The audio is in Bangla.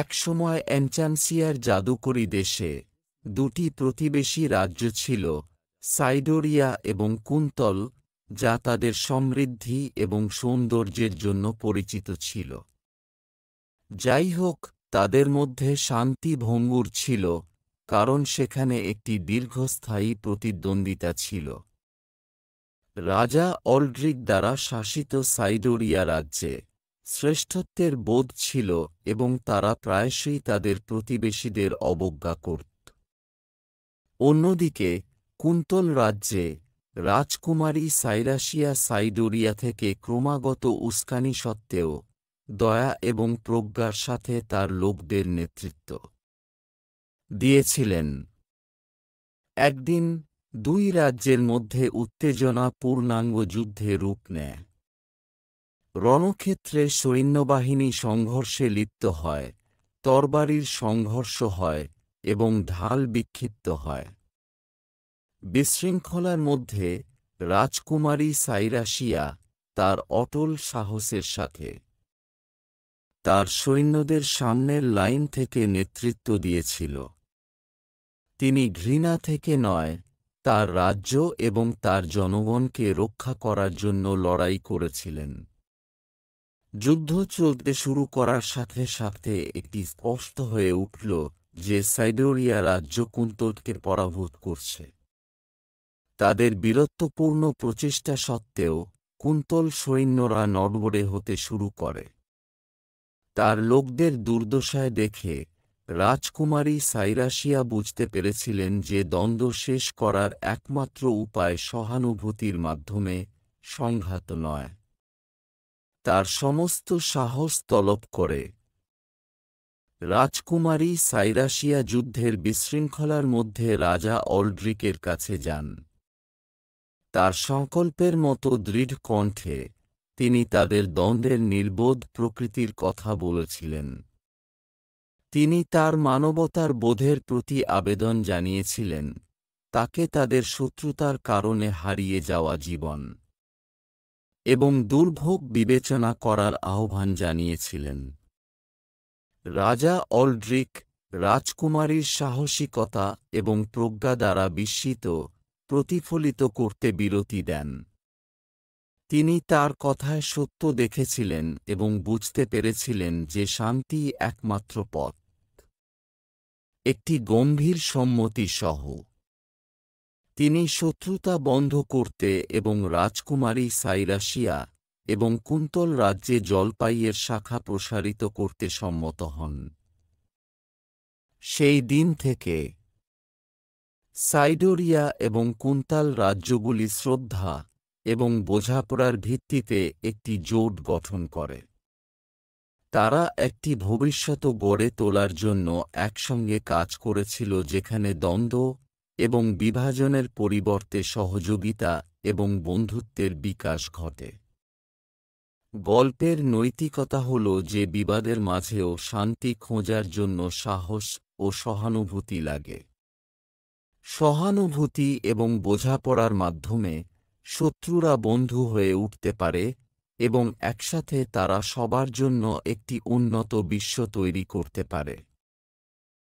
একসময় এনচান্সিয়ার জাদুকরী দেশে দুটি প্রতিবেশী রাজ্য ছিল, সাইডোরিয়া এবং কুন্তল, যা তাদের সমৃদ্ধি এবং সৌন্দর্যের জন্য পরিচিত ছিল। যাই হোক, তাদের মধ্যে শান্তি ভঙ্গুর ছিল, কারণ সেখানে একটি দীর্ঘস্থায়ী প্রতিদ্বন্দ্বিতা ছিল। রাজা অল্ড্রিক দ্বারা শাসিত সাইডোরিয়া রাজ্যে শ্রেষ্ঠত্বের বোধ ছিল এবং তারা প্রায়শই তাদের প্রতিবেশীদের অবজ্ঞা করত। অন্যদিকে কুন্তল রাজ্যে রাজকুমারী সাইরাসিয়া সাইডোরিয়া থেকে ক্রমাগত উস্কানি সত্ত্বেও দয়া এবং প্রজ্ঞার সাথে তার লোকদের নেতৃত্ব দিয়েছিলেন। একদিন দুই রাজ্যের মধ্যে উত্তেজনা পূর্ণাঙ্গ যুদ্ধে রূপ নেয়। রণক্ষেত্রে সৈন্যবাহিনী সংঘর্ষে লিপ্ত হয়, তরবারির সংঘর্ষ হয় এবং ঢাল বিক্ষিপ্ত হয়। বিশৃঙ্খলার মধ্যে রাজকুমারী সাইরাসিয়া তার অটল সাহসের সাথে তার সৈন্যদের সামনের লাইন থেকে নেতৃত্ব দিয়েছিল। তিনি ঘৃণা থেকে নয়, তার রাজ্য এবং তার জনগণকে রক্ষা করার জন্য লড়াই করেছিলেন। যুদ্ধ চলতে শুরু করার সাথে সাথে এটি স্পষ্ট হয়ে উঠল যে সাইডোরিয়া রাজ্য কুন্তলকে পরাভূত করছে। তাদের বীরত্বপূর্ণ প্রচেষ্টা সত্ত্বেও কুন্তল সৈন্যরা নড়বড়ে হতে শুরু করে। তার লোকদের দুর্দশায় দেখে রাজকুমারী সাইরাসিয়া বুঝতে পেরেছিলেন যে দ্বন্দ্ব শেষ করার একমাত্র উপায় সহানুভূতির মাধ্যমে, সংঘাত নয়। তার সমস্ত সাহস তলব করে রাজকুমারী সাইরাসিয়া যুদ্ধের বিশৃঙ্খলার মধ্যে রাজা অল্ড্রিকের কাছে যান। তার সংকল্পের মতো দৃঢ় কণ্ঠে তিনি তাদের দ্বন্দ্বের নির্বোধ প্রকৃতির কথা বলেছিলেন। তিনি তার মানবতার বোধের প্রতি আবেদন জানিয়েছিলেন, তাকে তাদের শত্রুতার কারণে হারিয়ে যাওয়া জীবন এবং দুর্ভোগ বিবেচনা করার আহ্বান জানিয়েছিলেন। রাজা অল্ড্রিক রাজকুমারীর সাহসিকতা এবং প্রজ্ঞা দ্বারা বিস্মিত প্রতিফলিত করতে বিরতি দেন। তিনি তার কথায় সত্য দেখেছিলেন এবং বুঝতে পেরেছিলেন যে শান্তি একমাত্র পথ। একটি গম্ভীর সম্মতি সহ তিনি শত্রুতা বন্ধ করতে এবং রাজকুমারী সাইরাসিয়া এবং কুন্তল রাজ্যে জলপাইয়ের শাখা প্রসারিত করতে সম্মত হন। সেই দিন থেকে সাইডোরিয়া এবং কুন্তাল রাজ্যগুলি শ্রদ্ধা এবং বোঝাপড়ার ভিত্তিতে একটি জোট গঠন করে। তারা একটি ভবিষ্যৎ গড়ে তোলার জন্য একসঙ্গে কাজ করেছিল যেখানে দ্বন্দ্ব এবং বিভাজনের পরিবর্তে সহযোগিতা এবং বন্ধুত্বের বিকাশ ঘটে। গল্পের নৈতিকতা হল যে বিবাদের মাঝেও শান্তি খোঁজার জন্য সাহস ও সহানুভূতি লাগে। সহানুভূতি এবং বোঝাপড়ার মাধ্যমে শত্রুরা বন্ধু হয়ে উঠতে পারে এবং একসাথে তারা সবার জন্য একটি উন্নত বিশ্ব তৈরি করতে পারে।